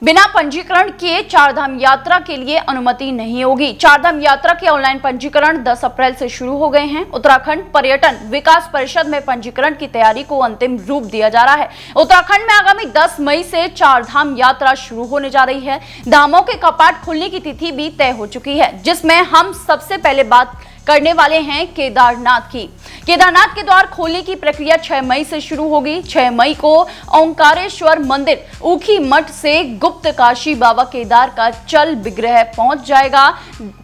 बिना पंजीकरण किए चारधाम यात्रा के लिए अनुमति नहीं होगी। चारधाम यात्रा के ऑनलाइन पंजीकरण 10 अप्रैल से शुरू हो गए हैं। उत्तराखंड पर्यटन विकास परिषद में पंजीकरण की तैयारी को अंतिम रूप दिया जा रहा है। उत्तराखंड में आगामी 10 मई से चारधाम यात्रा शुरू होने जा रही है। धामों के कपाट खुलने की तिथि भी तय हो चुकी है, जिसमें हम सबसे पहले बात करने वाले हैं केदारनाथ की। केदारनाथ के द्वार खोलने की प्रक्रिया 6 मई से शुरू होगी। 6 मई को ओंकारेश्वर मंदिर ऊखी मठ से गुप्त काशी बाबा केदार का चल विग्रह पहुंच जाएगा।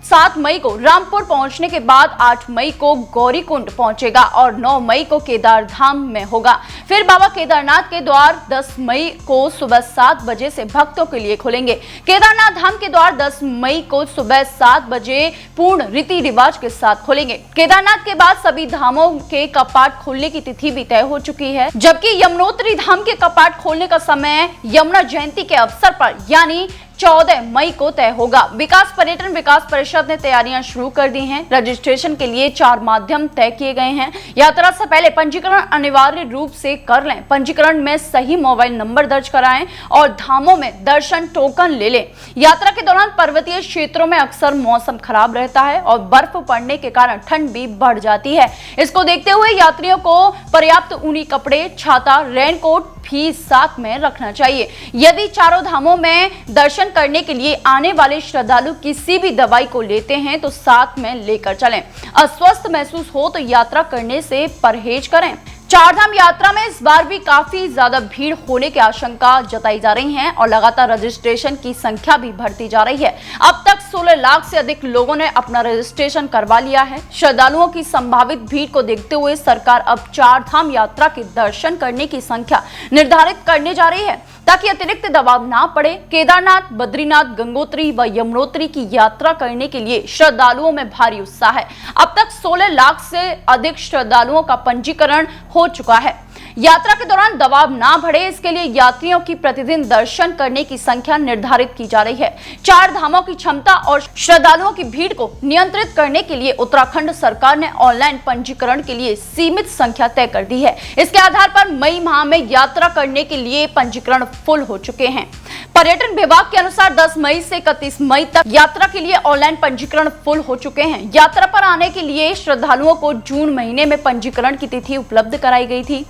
7 मई को रामपुर पहुंचने के बाद 8 मई को गौरीकुंड पहुंचेगा और 9 मई को केदार धाम में होगा। फिर बाबा केदारनाथ के द्वार 10 मई को सुबह 7 बजे से भक्तों के लिए खुलेंगे। केदारनाथ धाम के द्वार 10 मई को सुबह 7 बजे पूर्ण रीति रिवाज के साथ खोलेंगे। केदारनाथ के बाद सभी धामों के कपाट खोलने की तिथि भी तय हो चुकी है, जबकि यमुनोत्री धाम के कपाट खोलने का समय यमुना जयंती के अवसर पर यानी 14 मई को तय होगा। विकास पर्यटन विकास परिषद ने तैयारियां शुरू कर दी हैं। रजिस्ट्रेशन के लिए 4 माध्यम तय किए गए हैं। यात्रा से पहले पंजीकरण अनिवार्य रूप से कर लें। पंजीकरण में सही मोबाइल नंबर दर्ज कराएं और धामों में दर्शन टोकन ले लें। यात्रा के दौरान पर्वतीय क्षेत्रों में अक्सर मौसम खराब रहता है और बर्फ पड़ने के कारण ठंड भी बढ़ जाती है। इसको देखते हुए यात्रियों को पर्याप्त ऊनी कपड़े, छाता, रेनकोट भी साथ में रखना चाहिए। यदि चारों धामों में दर्शन करने के लिए आने वाले श्रद्धालु किसी भी दवाई को लेते हैं तो साथ में लेकर चलें। अस्वस्थ महसूस हो तो यात्रा करने से परहेज करें। चारधाम यात्रा में इस बार भी काफी ज्यादा भीड़ होने की आशंका जताई जा रही है और लगातार रजिस्ट्रेशन की संख्या भी बढ़ती जा रही है। अब तक 16 लाख से अधिक लोगों ने अपना रजिस्ट्रेशन करवा लिया है। श्रद्धालुओं की संभावित भीड़ को देखते हुए सरकार अब चारधाम यात्रा के दर्शन करने की संख्या निर्धारित करने जा रही है, ताकि अतिरिक्त दबाव ना पड़े। केदारनाथ, बद्रीनाथ, गंगोत्री व यमुनोत्री की यात्रा करने के लिए श्रद्धालुओं में भारी उत्साह है। अब तक 16 लाख से अधिक श्रद्धालुओं का पंजीकरण हो चुका है। यात्रा के दौरान दबाव ना बढ़े, इसके लिए यात्रियों की प्रतिदिन दर्शन करने की संख्या निर्धारित की जा रही है। 4 धामों की क्षमता और श्रद्धालुओं की भीड़ को नियंत्रित करने के लिए उत्तराखंड सरकार ने ऑनलाइन पंजीकरण के लिए सीमित संख्या तय कर दी है। इसके आधार पर मई माह में यात्रा करने के लिए पंजीकरण फुल हो चुके हैं। पर्यटन विभाग के अनुसार 10 मई से 31 मई तक यात्रा के लिए ऑनलाइन पंजीकरण फुल हो चुके हैं। यात्रा पर आने के लिए श्रद्धालुओं को जून महीने में पंजीकरण की तिथि उपलब्ध कराई गई थी।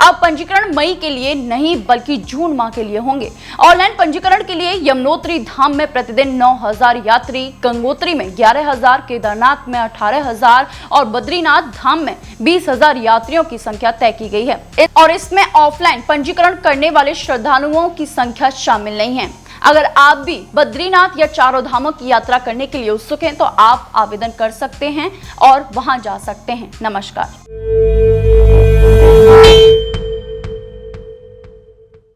अब पंजीकरण मई के लिए नहीं बल्कि जून माह के लिए होंगे। ऑनलाइन पंजीकरण के लिए यमुनोत्री धाम में प्रतिदिन 9,000 यात्री, गंगोत्री में 11,000, केदारनाथ में 18,000 और बद्रीनाथ धाम में 20,000 यात्रियों की संख्या तय की गई है और इसमें ऑफलाइन पंजीकरण करने वाले श्रद्धालुओं की संख्या शामिल नहीं है। अगर आप भी बद्रीनाथ या चारों धामों की यात्रा करने के लिए उत्सुक हैं तो आप आवेदन कर सकते हैं और वहां जा सकते हैं। नमस्कार।